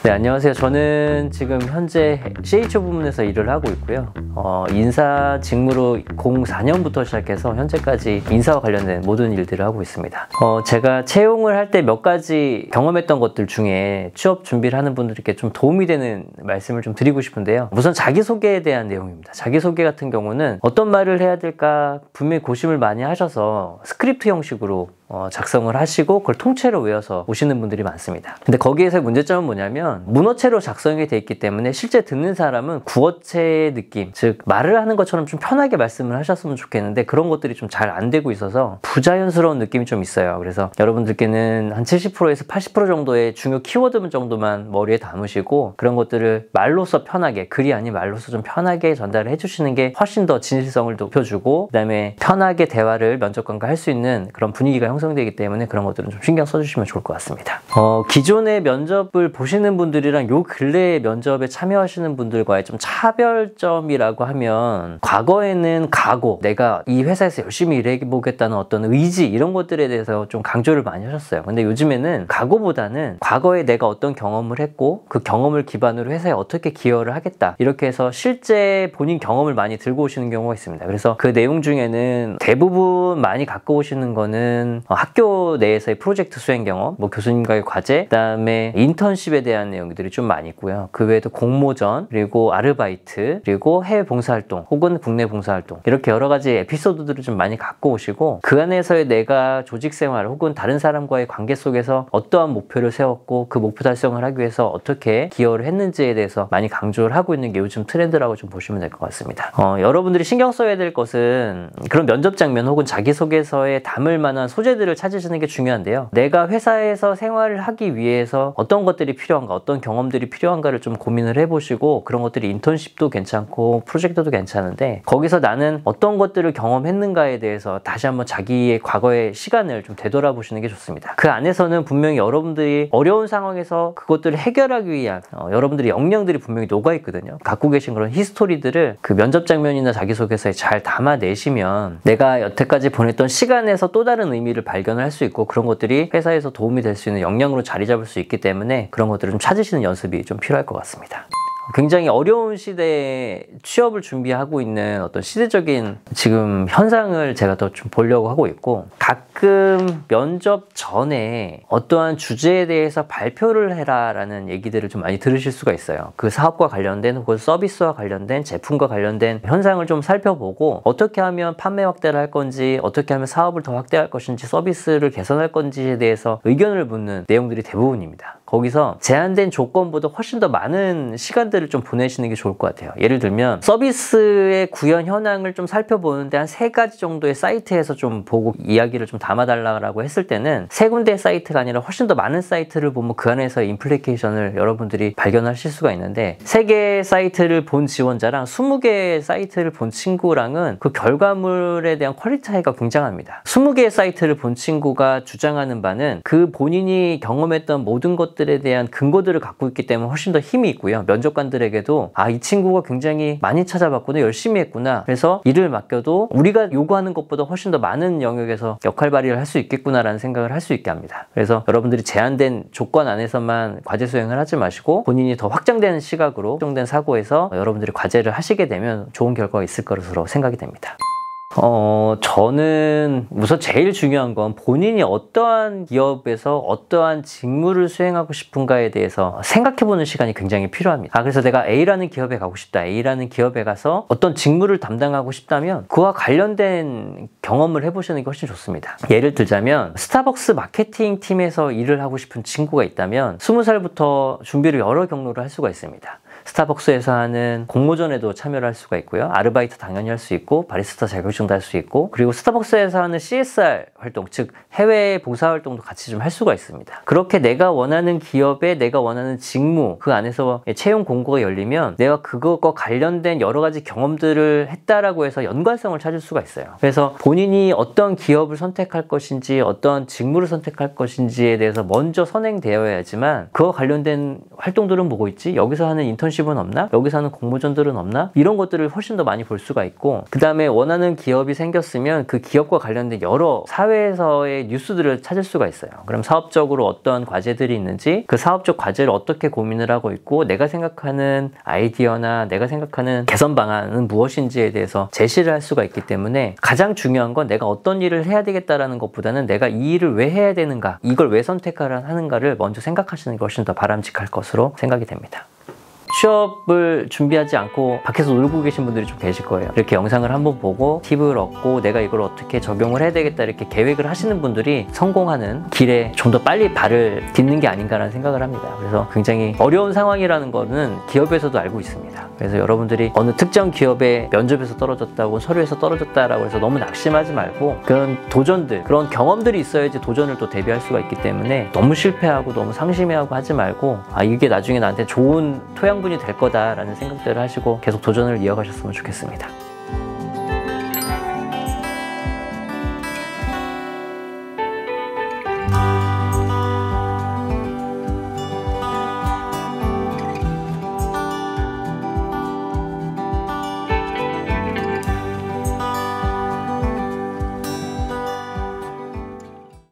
네, 안녕하세요. 저는 지금 현재 CHO 부문에서 일을 하고 있고요. 인사 직무로 04년부터 시작해서 현재까지 인사와 관련된 모든 일들을 하고 있습니다. 제가 채용을 할 때 몇 가지 경험했던 것들 중에 취업 준비를 하는 분들께 좀 도움이 되는 말씀을 좀 드리고 싶은데요. 우선 자기소개에 대한 내용입니다. 자기소개 같은 경우는 어떤 말을 해야 될까 분명히 고심을 많이 하셔서 스크립트 형식으로 작성을 하시고 그걸 통째로 외워서 오시는 분들이 많습니다. 근데 거기에서의 문제점은 뭐냐면 문어체로 작성이 돼 있기 때문에 실제 듣는 사람은 구어체의 느낌, 즉 말을 하는 것처럼 좀 편하게 말씀을 하셨으면 좋겠는데 그런 것들이 좀 잘 안 되고 있어서 부자연스러운 느낌이 좀 있어요. 그래서 여러분들께는 한 70%에서 80% 정도의 중요 키워드 정도만 머리에 담으시고 그런 것들을 말로써 편하게, 글이 아닌 말로써 좀 편하게 전달을 해주시는 게 훨씬 더 진실성을 높여주고 그 다음에 편하게 대화를 면접관과 할 수 있는 그런 분위기가 형성되기 때문에 그런 것들은 좀 신경 써주시면 좋을 것 같습니다. 기존의 면접을 보시는 분들이랑 요 근래의 면접에 참여하시는 분들과의 좀 차별점이라고 하면 과거에는 각오, 내가 이 회사에서 열심히 일해보겠다는 어떤 의지 이런 것들에 대해서 좀 강조를 많이 하셨어요. 근데 요즘에는 각오보다는 과거에 내가 어떤 경험을 했고 그 경험을 기반으로 회사에 어떻게 기여를 하겠다 이렇게 해서 실제 본인 경험을 많이 들고 오시는 경우가 있습니다. 그래서 그 내용 중에는 대부분 많이 갖고 오시는 거는 학교 내에서의 프로젝트 수행 경험, 뭐 교수님과의 과제, 그다음에 인턴십에 대한 내용들이 좀 많이 있고요. 그 외에도 공모전, 그리고 아르바이트, 그리고 해외 봉사활동, 혹은 국내 봉사활동 이렇게 여러 가지 에피소드들을 좀 많이 갖고 오시고 그 안에서의 내가 조직생활 혹은 다른 사람과의 관계 속에서 어떠한 목표를 세웠고 그 목표 달성을 하기 위해서 어떻게 기여를 했는지에 대해서 많이 강조를 하고 있는 게 요즘 트렌드라고 좀 보시면 될 것 같습니다. 여러분들이 신경 써야 될 것은 그런 면접 장면 혹은 자기소개서에 담을 만한 소재들을 찾으시는 게 중요한데요. 내가 회사에서 생활을 하기 위해서 어떤 것들이 필요한가, 어떤 경험들이 필요한가를 좀 고민을 해보시고 그런 것들이 인턴십도 괜찮고 프로젝트도 괜찮은데 거기서 나는 어떤 것들을 경험했는가에 대해서 다시 한번 자기의 과거의 시간을 좀 되돌아보시는 게 좋습니다. 그 안에서는 분명히 여러분들이 어려운 상황에서 그것들을 해결하기 위한 여러분들의 역량들이 분명히 녹아있거든요. 갖고 계신 그런 히스토리들을 그 면접 장면이나 자기소개서에 잘 담아내시면 내가 여태까지 보냈던 시간에서 또 다른 의미를 발견을 할 수 있고 그런 것들이 회사에서 도움이 될 수 있는 역량으로 자리 잡을 수 있기 때문에 그런 것들을 좀 찾으시는 연습이 좀 필요할 것 같습니다. 굉장히 어려운 시대에 취업을 준비하고 있는 어떤 시대적인 지금 현상을 제가 더 좀 보려고 하고 있고 가끔 면접 전에 어떠한 주제에 대해서 발표를 해라 라는 얘기들을 좀 많이 들으실 수가 있어요. 그 사업과 관련된 혹은 서비스와 관련된 제품과 관련된 현상을 좀 살펴보고 어떻게 하면 판매 확대를 할 건지 어떻게 하면 사업을 더 확대할 것인지 서비스를 개선할 건지에 대해서 의견을 묻는 내용들이 대부분입니다. 거기서 제한된 조건보다 훨씬 더 많은 시간들을 좀 보내시는 게 좋을 것 같아요. 예를 들면 서비스의 구현 현황을 좀 살펴보는데 한 3가지 정도의 사이트에서 좀 보고 이야기를 좀 담아달라고 했을 때는 3군데의 사이트가 아니라 훨씬 더 많은 사이트를 보면 그 안에서의 임플리케이션을 여러분들이 발견하실 수가 있는데 3개의 사이트를 본 지원자랑 20개의 사이트를 본 친구랑은 그 결과물에 대한 퀄리티 차이가 굉장합니다. 20개의 사이트를 본 친구가 주장하는 바는 그 본인이 경험했던 모든 것들에 대한 근거들을 갖고 있기 때문에 훨씬 더 힘이 있고요. 면접관들에게도 이 친구가 굉장히 많이 찾아봤구나, 열심히 했구나, 그래서 일을 맡겨도 우리가 요구하는 것보다 훨씬 더 많은 영역에서 역할 발휘를 할 수 있겠구나라는 생각을 할 수 있게 합니다. 그래서 여러분들이 제한된 조건 안에서만 과제 수행을 하지 마시고 본인이 더 확장된 시각으로 확장된 사고에서 여러분들이 과제를 하시게 되면 좋은 결과가 있을 것으로 생각이 됩니다. 저는 우선 제일 중요한 건 본인이 어떠한 기업에서 어떠한 직무를 수행하고 싶은가에 대해서 생각해보는 시간이 굉장히 필요합니다. 그래서 내가 A라는 기업에 가고 싶다. A라는 기업에 가서 어떤 직무를 담당하고 싶다면 그와 관련된 경험을 해보시는 게 훨씬 좋습니다. 예를 들자면 스타벅스 마케팅 팀에서 일을 하고 싶은 친구가 있다면 20살부터 준비를 여러 경로를 할 수가 있습니다. 스타벅스에서 하는 공모전에도 참여를 할 수가 있고요. 아르바이트 당연히 할 수 있고 바리스타 자격증도 할 수 있고 그리고 스타벅스에서 하는 CSR 활동, 즉 해외 봉사활동도 같이 좀 할 수가 있습니다. 그렇게 내가 원하는 기업에 내가 원하는 직무 그 안에서 채용 공고가 열리면 내가 그것과 관련된 여러 가지 경험들을 했다라고 해서 연관성을 찾을 수가 있어요. 그래서 본인이 어떤 기업을 선택할 것인지 어떤 직무를 선택할 것인지에 대해서 먼저 선행되어야지만 그와 관련된 활동들은 뭐고 있지? 여기서 하는 인턴 인턴십은 없나? 여기서 하는 공모전들은 없나? 이런 것들을 훨씬 더 많이 볼 수가 있고, 그 다음에 원하는 기업이 생겼으면 그 기업과 관련된 여러 사회에서의 뉴스들을 찾을 수가 있어요. 그럼 사업적으로 어떤 과제들이 있는지, 그 사업적 과제를 어떻게 고민을 하고 있고, 내가 생각하는 아이디어나 내가 생각하는 개선 방안은 무엇인지에 대해서 제시를 할 수가 있기 때문에, 가장 중요한 건 내가 어떤 일을 해야 되겠다라는 것보다는 내가 이 일을 왜 해야 되는가, 이걸 왜 선택하는가를 먼저 생각하시는 게 훨씬 더 바람직할 것으로 생각이 됩니다. 취업을 준비하지 않고 밖에서 놀고 계신 분들이 좀 계실 거예요. 이렇게 영상을 한번 보고 팁을 얻고 내가 이걸 어떻게 적용을 해야 되겠다 이렇게 계획을 하시는 분들이 성공하는 길에 좀 더 빨리 발을 딛는 게 아닌가라는 생각을 합니다. 그래서 굉장히 어려운 상황이라는 거는 기업에서도 알고 있습니다. 그래서 여러분들이 어느 특정 기업의 면접에서 떨어졌다고, 서류에서 떨어졌다라고 해서 너무 낙심하지 말고, 그런 도전들, 그런 경험들이 있어야지 도전을 또 대비할 수가 있기 때문에 너무 실패하고 너무 상심해하고 하지 말고, 이게 나중에 나한테 좋은 토양분이 될 거다라는 생각들을 하시고 계속 도전을 이어가셨으면 좋겠습니다.